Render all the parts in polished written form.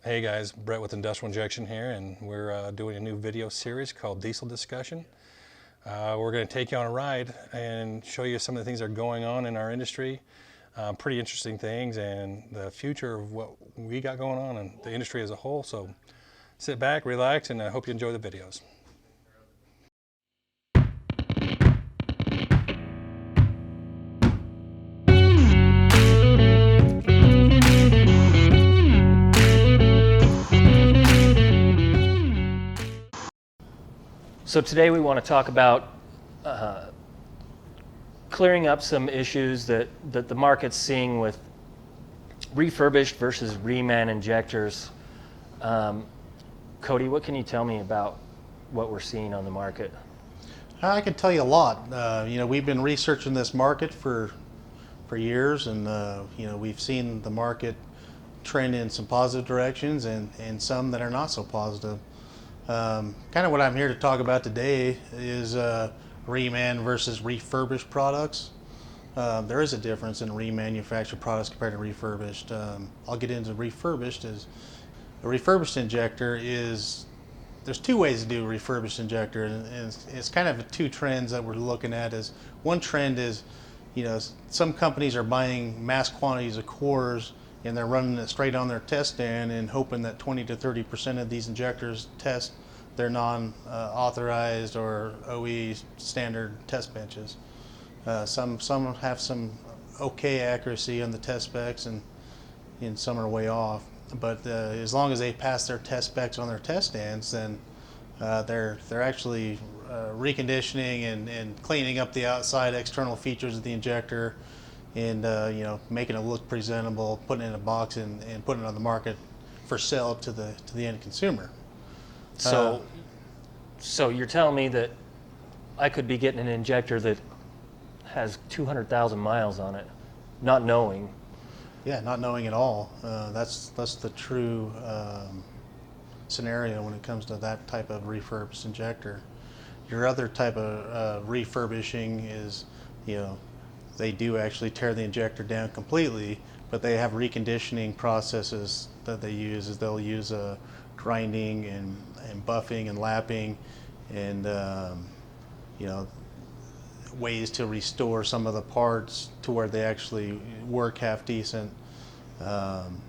Hey guys, Brett with Industrial Injection here, and we're doing a new video series called Diesel Discussion. We're going to take you on a ride and show you some of the things that are going on in our industry, pretty interesting things, and the future of what we got going on in the industry as a whole. So sit back, relax, and I hope you enjoy the videos. So today we want to talk about clearing up some issues that the market's seeing with refurbished versus reman injectors. Cody, what can you tell me about what we're seeing on the market? I can tell you a lot. We've been researching this market for years, and we've seen the market trend in some positive directions and some that are not so positive. Kind of what I'm here to talk about today is reman versus refurbished products. There is a difference in remanufactured products compared to refurbished. I'll get into refurbished. As a refurbished injector is, there's two ways to do a refurbished injector, and it's kind of two trends that we're looking at. Is one trend is, some companies are buying mass quantities of cores and they're running it straight on their test stand and hoping that 20 to 30% of these injectors test their non-authorized or OE standard test benches. Some have some okay accuracy on the test specs, and some are way off. But as long as they pass their test specs on their test stands, then they're actually reconditioning and cleaning up the outside external features of the injector, and making it look presentable, putting it in a box and putting it on the market for sale to the end consumer. So you're telling me that I could be getting an injector that has 200,000 miles on it, not knowing. Yeah, not knowing at all. That's the true scenario when it comes to that type of refurbished injector. Your other type of refurbishing is, they do actually tear the injector down completely, but they have reconditioning processes that they use. Is they'll use grinding and buffing and lapping, and ways to restore some of the parts to where they actually work half decent, and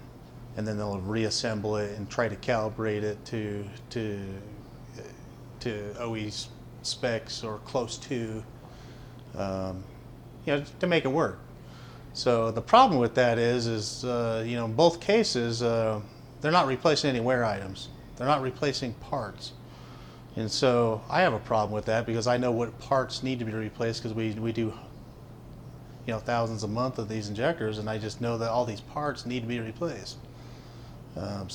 then they'll reassemble it and try to calibrate it to OE specs or close to, to make it work. So the problem with that is in both cases, they're not replacing any wear items. They're not replacing parts. And so I have a problem with that, because I know what parts need to be replaced, because we do thousands a month of these injectors, and I just know that all these parts need to be replaced. When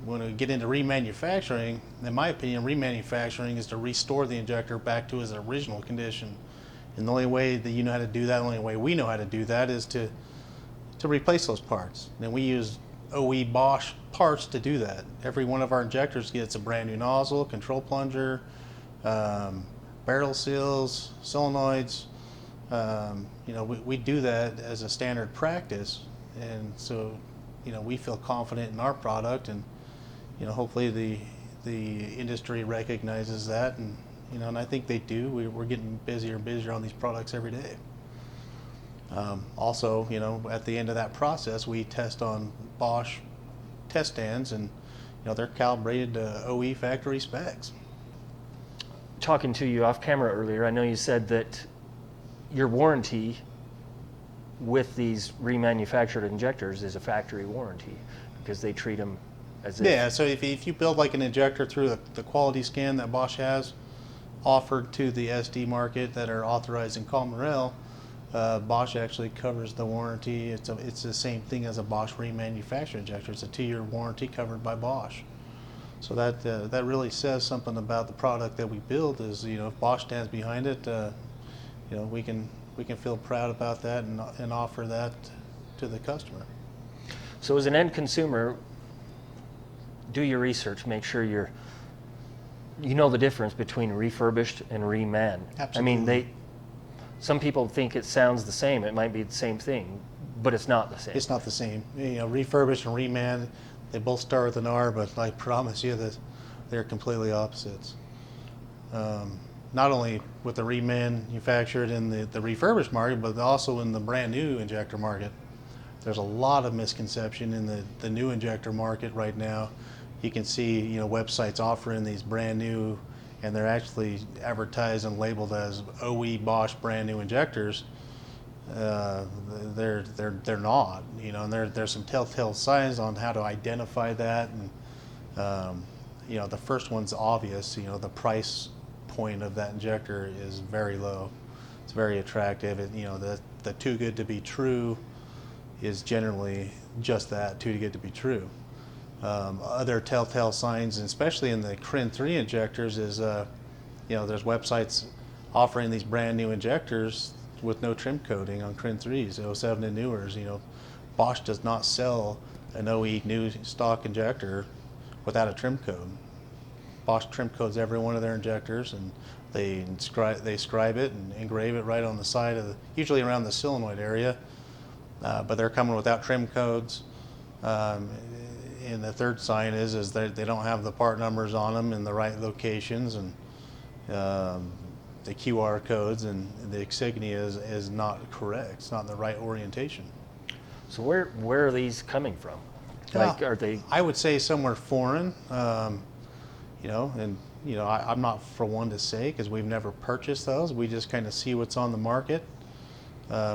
we get into remanufacturing, in my opinion, remanufacturing is to restore the injector back to its original condition. And the only way that you know how to do that, the only way we know how to do that, is to replace those parts. And we use OE Bosch parts to do that. Every one of our injectors gets a brand new nozzle, control plunger, barrel seals, solenoids. We do that as a standard practice, and so we feel confident in our product, and hopefully the industry recognizes that, and and I think they do. We're getting busier and busier on these products every day. Also, at the end of that process, we test on Bosch test stands, and they're calibrated to OE factory specs. Talking to you off camera earlier, I know you said that your warranty with these remanufactured injectors is a factory warranty, because they treat them as if... Yeah, so if you build like an injector through the quality scan that Bosch has offered to the SD market that are authorized in Colmarel, Bosch actually covers the warranty. It's the same thing as a Bosch remanufactured injector. It's a 2-year warranty covered by Bosch. So that really says something about the product that we build. Is if Bosch stands behind it, we can feel proud about that and offer that to the customer. So as an end consumer, do your research. Make sure you know the difference between refurbished and reman. Absolutely. I mean, some people think it sounds the same. It might be the same thing, but it's not the same. It's not the same. Refurbished and reman, they both start with an R, but I promise you that they're completely opposites. Not only with the remanufactured in the refurbished market, but also in the brand new injector market. There's a lot of misconception in the new injector market right now. You can see, websites offering these brand new, and they're actually advertised and labeled as OE Bosch brand new injectors. They're not, and there's some telltale signs on how to identify that. And the first one's obvious. The price point of that injector is very low. It's very attractive. The too good to be true is generally just that, too good to be true. Other telltale signs, and especially in the CRIN 3 injectors, is there's websites offering these brand new injectors with no trim coating on CRIN 3s, 07 and newers. Bosch does not sell an OE new stock injector without a trim code. Bosch trim codes every one of their injectors, and they scribe it and engrave it right on the side of usually around the solenoid area. But they're coming without trim codes. And the third sign is they don't have the part numbers on them in the right locations, and the QR codes and the insignia is not correct. It's not in the right orientation. So where are these coming from? Like, are they? I would say somewhere foreign. I'm not for one to say, because we've never purchased those. We just kind of see what's on the market.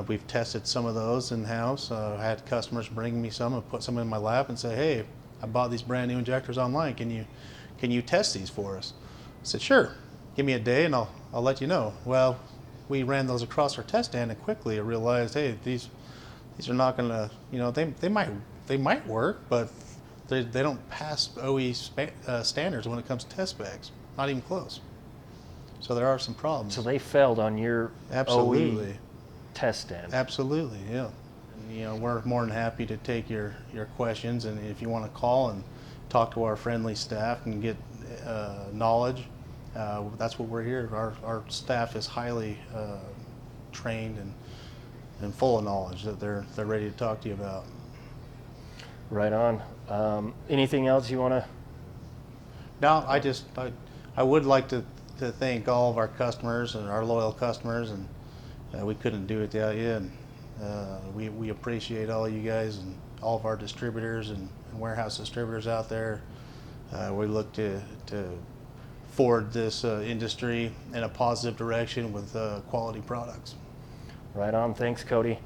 We've tested some of those in-house. I had customers bring me some and put some in my lap and say, "Hey, I bought these brand new injectors online. Can you test these for us?" I said, "Sure. Give me a day and I'll let you know." Well, we ran those across our test stand, and quickly I realized, hey, these are not going to, they might work, but they don't pass OE standards when it comes to test specs. Not even close. So there are some problems. So they failed on your Absolutely. OE test stand. Absolutely, yeah. And, we're more than happy to take your questions, and if you want to call and talk to our friendly staff and get knowledge, that's what we're here. Our staff is highly trained and full of knowledge that they're ready to talk to you about. Right on. Anything else you want to? No, I would like to thank all of our customers and our loyal customers, and we couldn't do it without you. And we appreciate all you guys and all of our distributors and warehouse distributors out there. We look to forward this industry in a positive direction with quality products. Right on. Thanks, Cody.